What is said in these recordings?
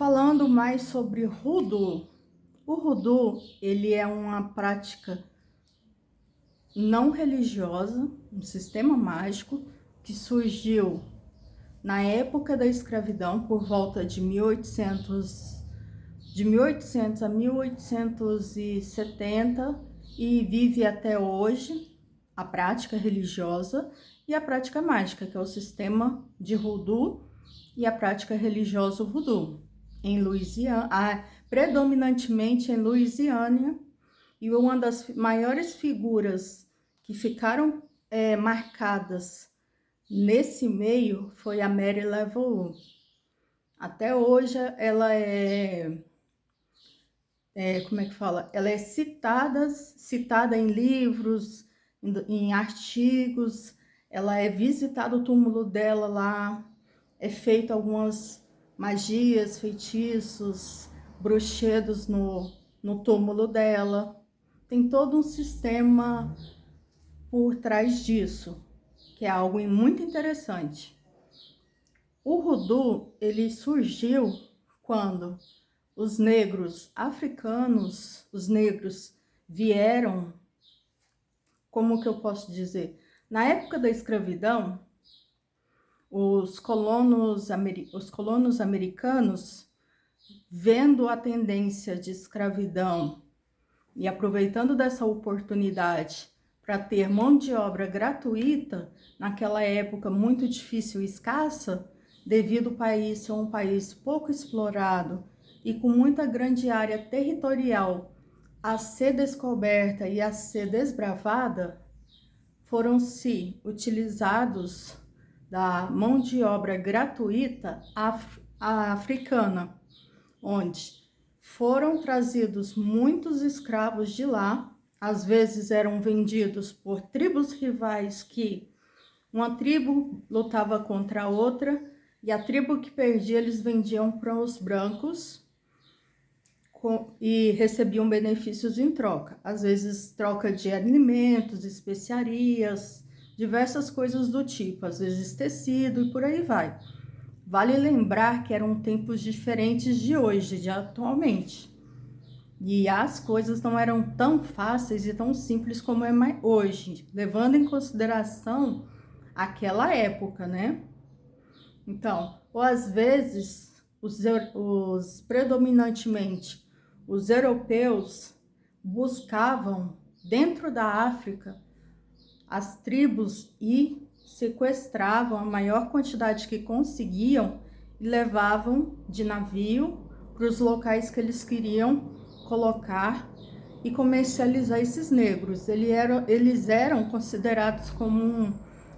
Falando mais sobre Voodoo. O Voodoo, ele é uma prática não religiosa, um sistema mágico que surgiu na época da escravidão, por volta de 1800 a 1870, e vive até hoje a prática religiosa e a prática mágica, que é o sistema de Voodoo e a prática religiosa Voodoo em Louisiana, predominantemente em Louisiana, e uma das maiores figuras que ficaram marcadas nesse meio foi a Mary Laveau. Até hoje ela como é que fala? Ela é citada em livros, em artigos, ela é visitada o túmulo dela lá, é feito algumas magias, feitiços, bruxedos no túmulo dela. Tem todo um sistema por trás disso, que é algo muito interessante. O voodoo, ele surgiu quando os negros africanos, os negros vieram, como que eu posso dizer? Na época da escravidão, os colonos americanos, vendo a tendência de escravidão e aproveitando dessa oportunidade para ter mão de obra gratuita, naquela época muito difícil e escassa, devido ao país ser um país pouco explorado e com muita grande área territorial a ser descoberta e a ser desbravada, foram-se utilizados da mão de obra gratuita africana, onde foram trazidos muitos escravos de lá, às vezes eram vendidos por tribos rivais, que uma tribo lutava contra a outra, e a tribo que perdia eles vendiam para os brancos e recebiam benefícios em troca. Às vezes troca de alimentos, especiarias, diversas coisas do tipo, às vezes tecido e por aí vai. Vale lembrar que eram tempos diferentes de hoje, de atualmente. E as coisas não eram tão fáceis e tão simples como é hoje, levando em consideração aquela época, né? Então, ou às vezes, predominantemente, os europeus buscavam dentro da África as tribos e sequestravam a maior quantidade que conseguiam e levavam de navio para os locais que eles queriam colocar e comercializar esses negros. Eles eram considerados como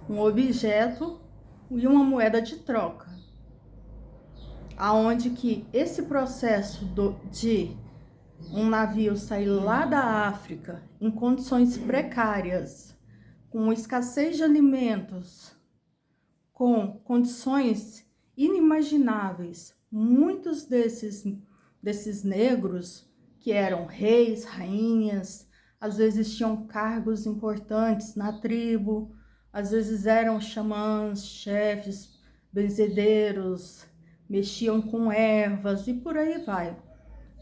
um objeto e uma moeda de troca, aonde que esse processo de um navio sair lá da África em condições precárias, com escassez de alimentos, com condições inimagináveis, muitos desses negros, que eram reis, rainhas, às vezes tinham cargos importantes na tribo, às vezes eram xamãs, chefes, benzedeiros, mexiam com ervas e por aí vai.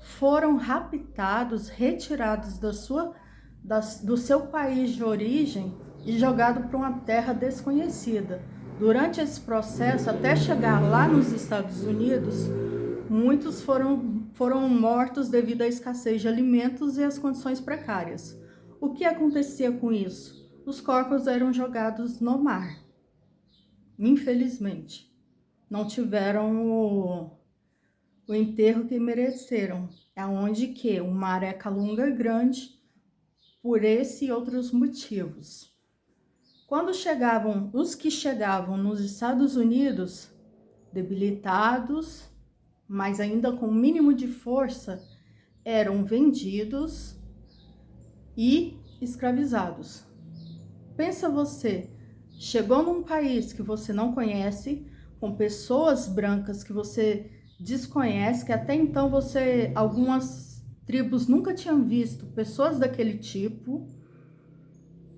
Foram raptados, retirados do seu país de origem e jogados para uma terra desconhecida. Durante esse processo, até chegar lá nos Estados Unidos, muitos foram mortos devido à escassez de alimentos e às condições precárias. O que acontecia com isso? Os corpos eram jogados no mar. Infelizmente, não tiveram o enterro que mereceram. É onde que o mar é calunga grande por esse e outros motivos. Quando os que chegavam nos Estados Unidos, debilitados, mas ainda com o mínimo de força, eram vendidos e escravizados. Pensa você, chegou num país que você não conhece, com pessoas brancas que você desconhece, que até então algumas tribos nunca tinham visto pessoas daquele tipo,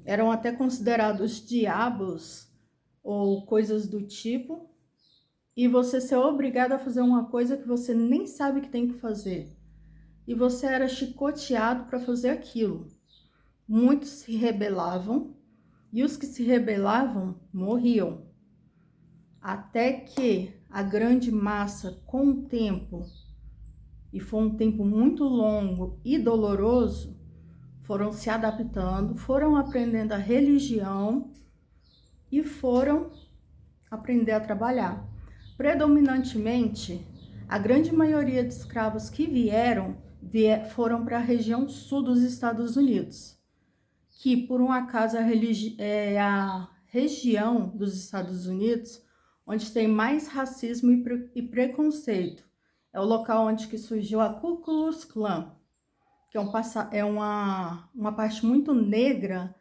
eram até considerados diabos ou coisas do tipo, e você ser obrigado a fazer uma coisa que você nem sabe que tem que fazer. E você era chicoteado para fazer aquilo. Muitos se rebelavam e os que se rebelavam morriam. Até que a grande massa, com o tempo, e foi um tempo muito longo e doloroso, foram se adaptando, foram aprendendo a religião e foram aprender a trabalhar. Predominantemente, a grande maioria de escravos que foram para a região sul dos Estados Unidos, que por um acaso é a região dos Estados Unidos onde tem mais racismo e preconceito. É o local onde que surgiu a Ku Klux Klan, que é uma parte muito negra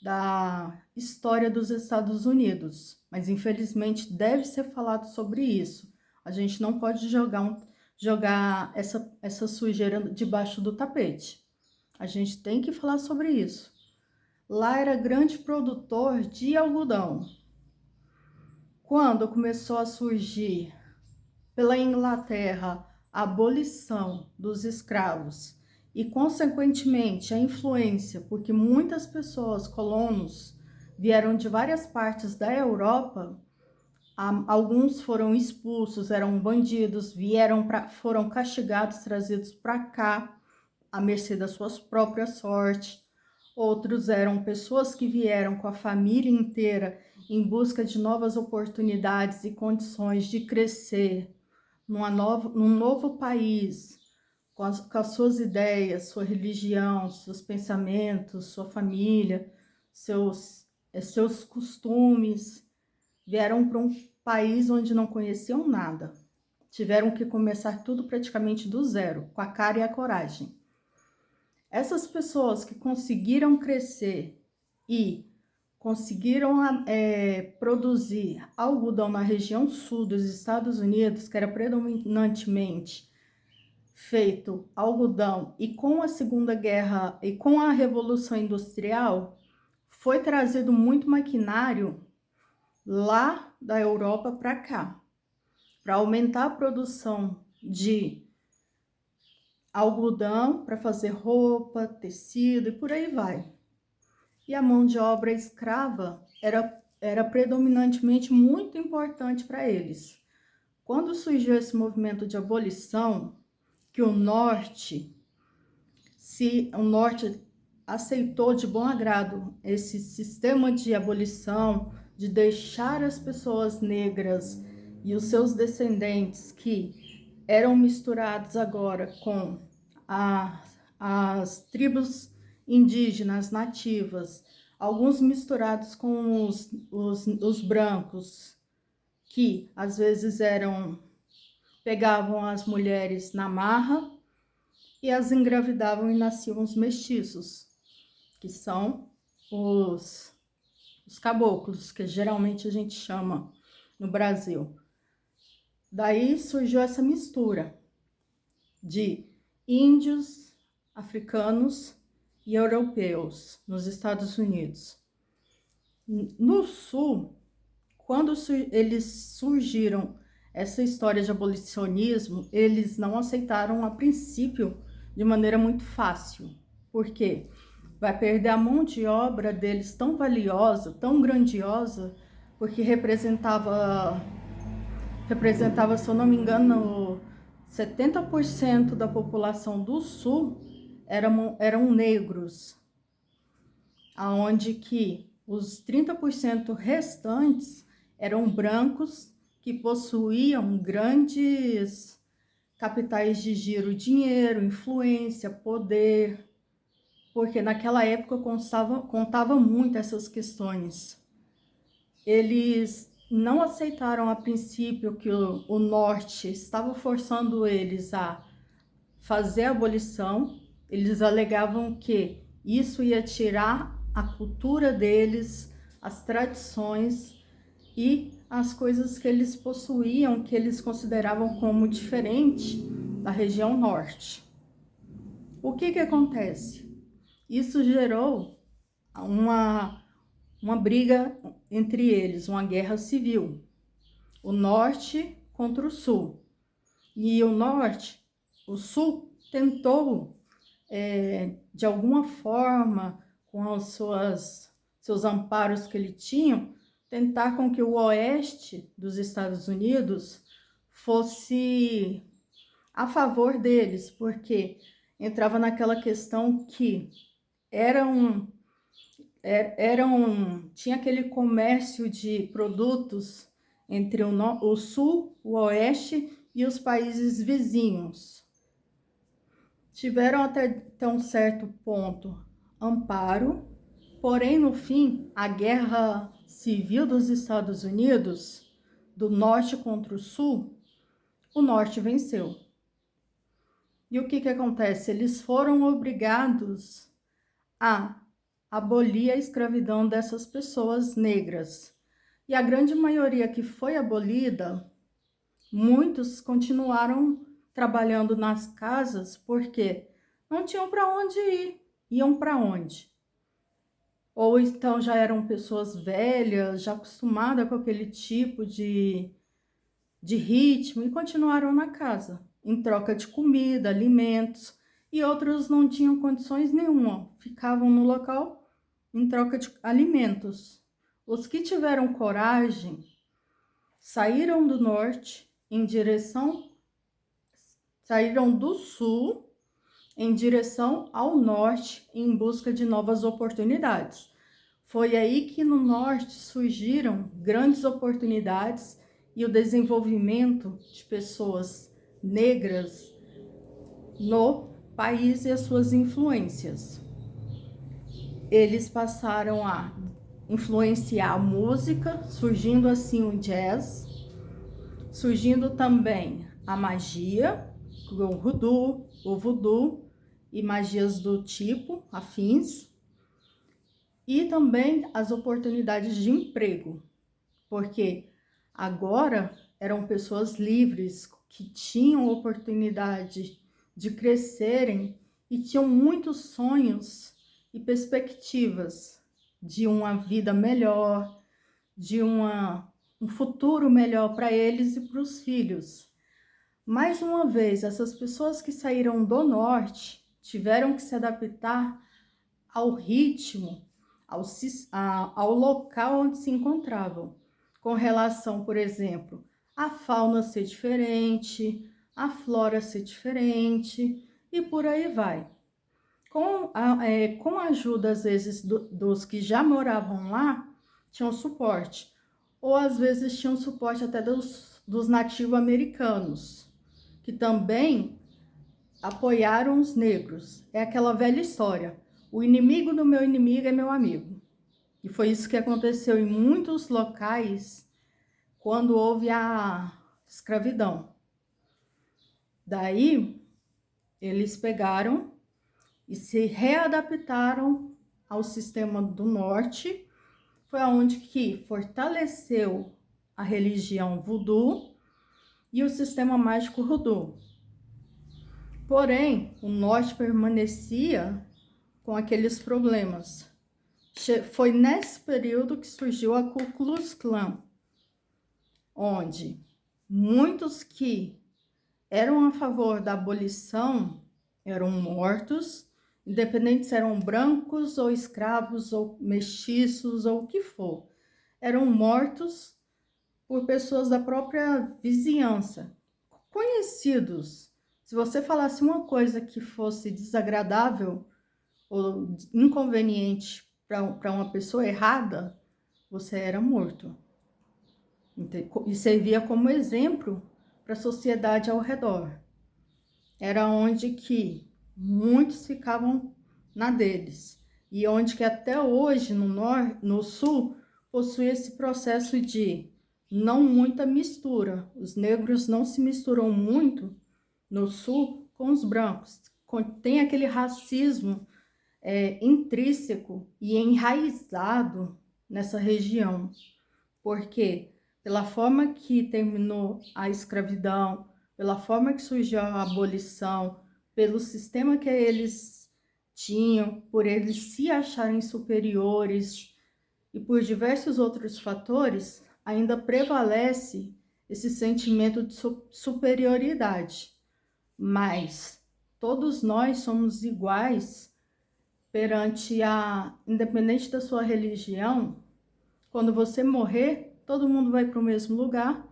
da história dos Estados Unidos, mas infelizmente deve ser falado sobre isso. A gente não pode jogar essa sujeira debaixo do tapete. A gente tem que falar sobre isso. Lá era grande produtor de algodão. Quando começou a surgir pela Inglaterra a abolição dos escravos e, consequentemente, a influência, porque muitas pessoas, colonos, vieram de várias partes da Europa, alguns foram expulsos, eram bandidos, foram castigados, trazidos para cá, à mercê da sua própria sorte. Outros eram pessoas que vieram com a família inteira em busca de novas oportunidades e condições de crescer num novo país, com as suas ideias, sua religião, seus pensamentos, sua família, seus costumes. Vieram para um país onde não conheciam nada. Tiveram que começar tudo praticamente do zero, com a cara e a coragem. Essas pessoas que conseguiram crescer e conseguiram produzir algodão na região sul dos Estados Unidos, que era predominantemente feito algodão, e com a Segunda Guerra e com a Revolução Industrial, foi trazido muito maquinário lá da Europa para cá, para aumentar a produção de algodão, para fazer roupa, tecido e por aí vai. E a mão de obra escrava era predominantemente muito importante para eles. Quando surgiu esse movimento de abolição, que o norte aceitou de bom agrado esse sistema de abolição, de deixar as pessoas negras e os seus descendentes, que eram misturados agora com as tribos indígenas nativas, alguns misturados com os brancos, que às vezes pegavam as mulheres na marra e as engravidavam e nasciam os mestiços, que são os caboclos, que geralmente a gente chama no Brasil. Daí surgiu essa mistura de índios, africanos e europeus nos Estados Unidos. No sul, quando eles surgiram essa história de abolicionismo, eles não aceitaram a princípio de maneira muito fácil. Por quê? Vai perder a mão de obra deles tão valiosa, tão grandiosa, porque representava, se eu não me engano, 70% da população do sul eram negros, aonde que os 30% restantes eram brancos que possuíam grandes capitais de giro, dinheiro, influência, poder, porque naquela época contava muito essas questões. Eles não aceitaram a princípio que o norte estava forçando eles a fazer a abolição. Eles alegavam que isso ia tirar a cultura deles, as tradições e as coisas que eles possuíam, que eles consideravam como diferente da região norte. O que acontece? Isso gerou uma briga entre eles, uma guerra civil. o norte contra o sul. E o sul tentou, de alguma forma, com seus amparos que ele tinha, tentar com que o oeste dos Estados Unidos fosse a favor deles, porque entrava naquela questão que tinha aquele comércio de produtos entre o sul, o oeste e os países vizinhos. Tiveram até um certo ponto amparo, porém, no fim, a guerra civil dos Estados Unidos, do norte contra o sul, o norte venceu. E o que acontece? Eles foram obrigados a abolir a escravidão dessas pessoas negras. E a grande maioria que foi abolida, muitos continuaram trabalhando nas casas porque não tinham para onde ir. Iam para onde? Ou então já eram pessoas velhas, já acostumadas com aquele tipo de ritmo e continuaram na casa, em troca de comida, alimentos, e outros não tinham condições nenhuma, ficavam no local em troca de alimentos. Os que tiveram coragem saíram do norte saíram do sul em direção ao norte em busca de novas oportunidades. Foi aí que no norte surgiram grandes oportunidades e o desenvolvimento de pessoas negras no país e as suas influências. Eles passaram a influenciar a música, surgindo assim o jazz, surgindo também a magia, o voodoo e magias do tipo, afins, e também as oportunidades de emprego, porque agora eram pessoas livres que tinham oportunidade de crescerem e tinham muitos sonhos e perspectivas de uma vida melhor, de um futuro melhor para eles e para os filhos. Mais uma vez, essas pessoas que saíram do norte tiveram que se adaptar ao ritmo, ao local onde se encontravam, com relação, por exemplo, à fauna ser diferente, a flora ser diferente e por aí vai. Com a ajuda, às vezes, dos que já moravam lá, tinham suporte. Ou, às vezes, tinham suporte até dos nativos americanos, que também apoiaram os negros. É aquela velha história. O inimigo do meu inimigo é meu amigo. E foi isso que aconteceu em muitos locais quando houve a escravidão. Daí, eles pegaram e se readaptaram ao sistema do norte. Foi aonde que fortaleceu a religião voodoo e o sistema mágico hoodoo. Porém, o norte permanecia com aqueles problemas. Foi nesse período que surgiu a Ku Klux Klan, onde muitos que eram a favor da abolição eram mortos, independente se eram brancos ou escravos ou mestiços ou o que for. Eram mortos por pessoas da própria vizinhança, conhecidos. Se você falasse uma coisa que fosse desagradável ou inconveniente para uma pessoa errada, você era morto. E servia como exemplo para a sociedade ao redor. Era onde que muitos ficavam na deles. E onde que até hoje, no sul, possui esse processo de não muita mistura. Os negros não se misturam muito no sul com os brancos. Tem aquele racismo intrínseco e enraizado nessa região. Porque pela forma que terminou a escravidão, pela forma que surgiu a abolição, pelo sistema que eles tinham, por eles se acharem superiores e por diversos outros fatores, ainda prevalece esse sentimento de superioridade. Mas todos nós somos iguais perante independente da sua religião. Quando você morrer, todo mundo vai para o mesmo lugar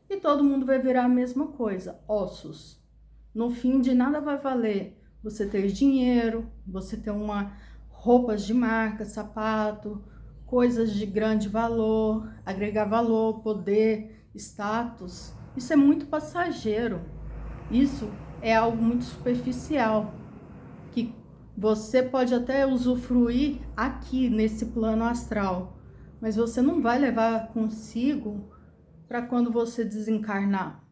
e todo mundo vai virar a mesma coisa, ossos. No fim, de nada vai valer você ter dinheiro, você ter roupas de marca, sapato, coisas de grande valor, agregar valor, poder, status. Isso é muito passageiro. Isso é algo muito superficial, que você pode até usufruir aqui nesse plano astral, mas você não vai levar consigo para quando você desencarnar,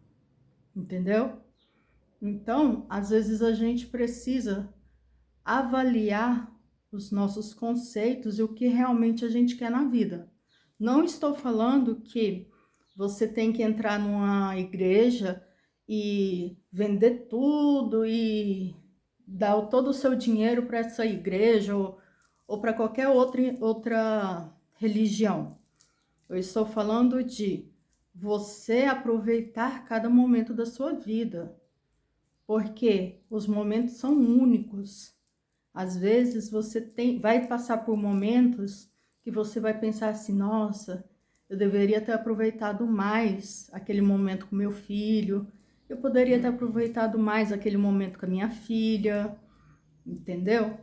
entendeu? Então, às vezes a gente precisa avaliar os nossos conceitos e o que realmente a gente quer na vida. Não estou falando que você tem que entrar numa igreja e vender tudo e dar todo o seu dinheiro para essa igreja ou para qualquer outra religião. Eu estou falando de você aproveitar cada momento da sua vida, porque os momentos são únicos. Às vezes você vai passar por momentos que você vai pensar assim, nossa, eu deveria ter aproveitado mais aquele momento com meu filho, eu poderia ter aproveitado mais aquele momento com a minha filha, entendeu?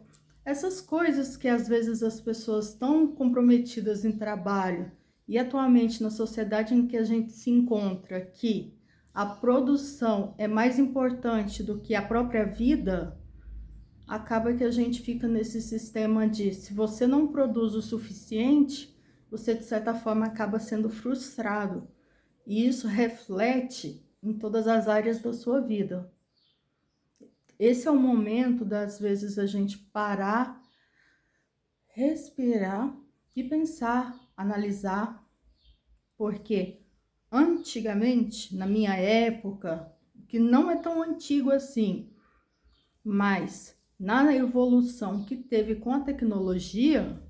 Essas coisas que às vezes as pessoas estão comprometidas em trabalho e atualmente na sociedade em que a gente se encontra, que a produção é mais importante do que a própria vida, acaba que a gente fica nesse sistema de se você não produz o suficiente, você de certa forma acaba sendo frustrado. E isso reflete em todas as áreas da sua vida. Esse é o momento das vezes a gente parar, respirar e pensar, analisar, porque antigamente, na minha época, que não é tão antigo assim, mas na evolução que teve com a tecnologia,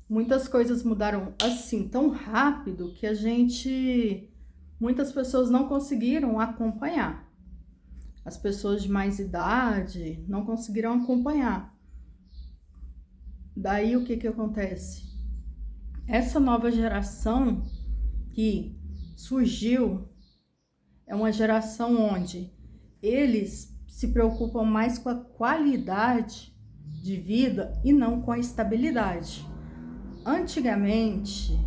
muitas coisas mudaram assim tão rápido que muitas pessoas não conseguiram acompanhar. As pessoas de mais idade não conseguiram acompanhar. Daí o que acontece? Essa nova geração que surgiu é uma geração onde eles se preocupam mais com a qualidade de vida e não com a estabilidade. Antigamente,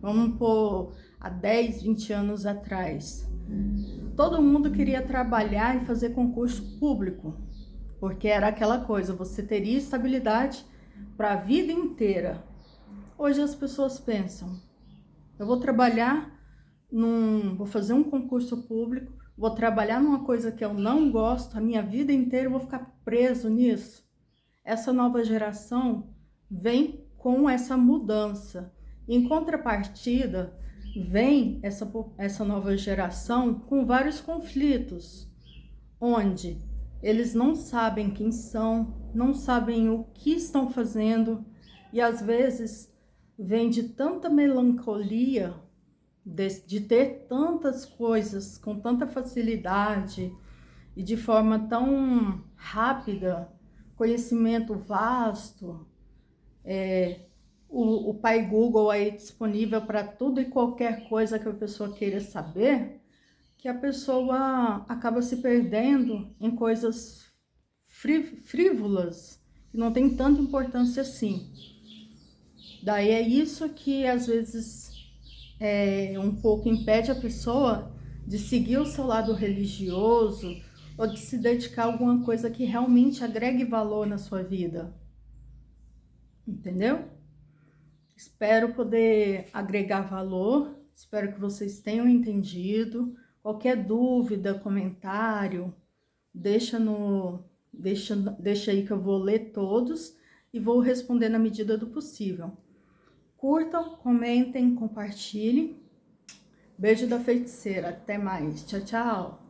vamos pôr há 10, 20 anos atrás, todo mundo queria trabalhar e fazer concurso público, porque era aquela coisa, você teria estabilidade para a vida inteira. Hoje as pessoas pensam, eu vou trabalhar vou fazer um concurso público, vou trabalhar numa coisa que eu não gosto, a minha vida inteira eu vou ficar preso nisso. Essa nova geração vem com essa mudança. Em contrapartida, vem essa nova geração com vários conflitos, onde eles não sabem quem são, não sabem o que estão fazendo, e às vezes vem de tanta melancolia, de ter tantas coisas com tanta facilidade e de forma tão rápida, conhecimento vasto, o pai Google aí disponível para tudo e qualquer coisa que a pessoa queira saber, que a pessoa acaba se perdendo em coisas frívolas, que não tem tanta importância assim. Daí é isso que às vezes um pouco impede a pessoa de seguir o seu lado religioso ou de se dedicar a alguma coisa que realmente agregue valor na sua vida. Entendeu? Espero poder agregar valor, espero que vocês tenham entendido. Qualquer dúvida, comentário, deixa aí que eu vou ler todos e vou responder na medida do possível. Curtam, comentem, compartilhem. Beijo da feiticeira. Até mais. Tchau, tchau.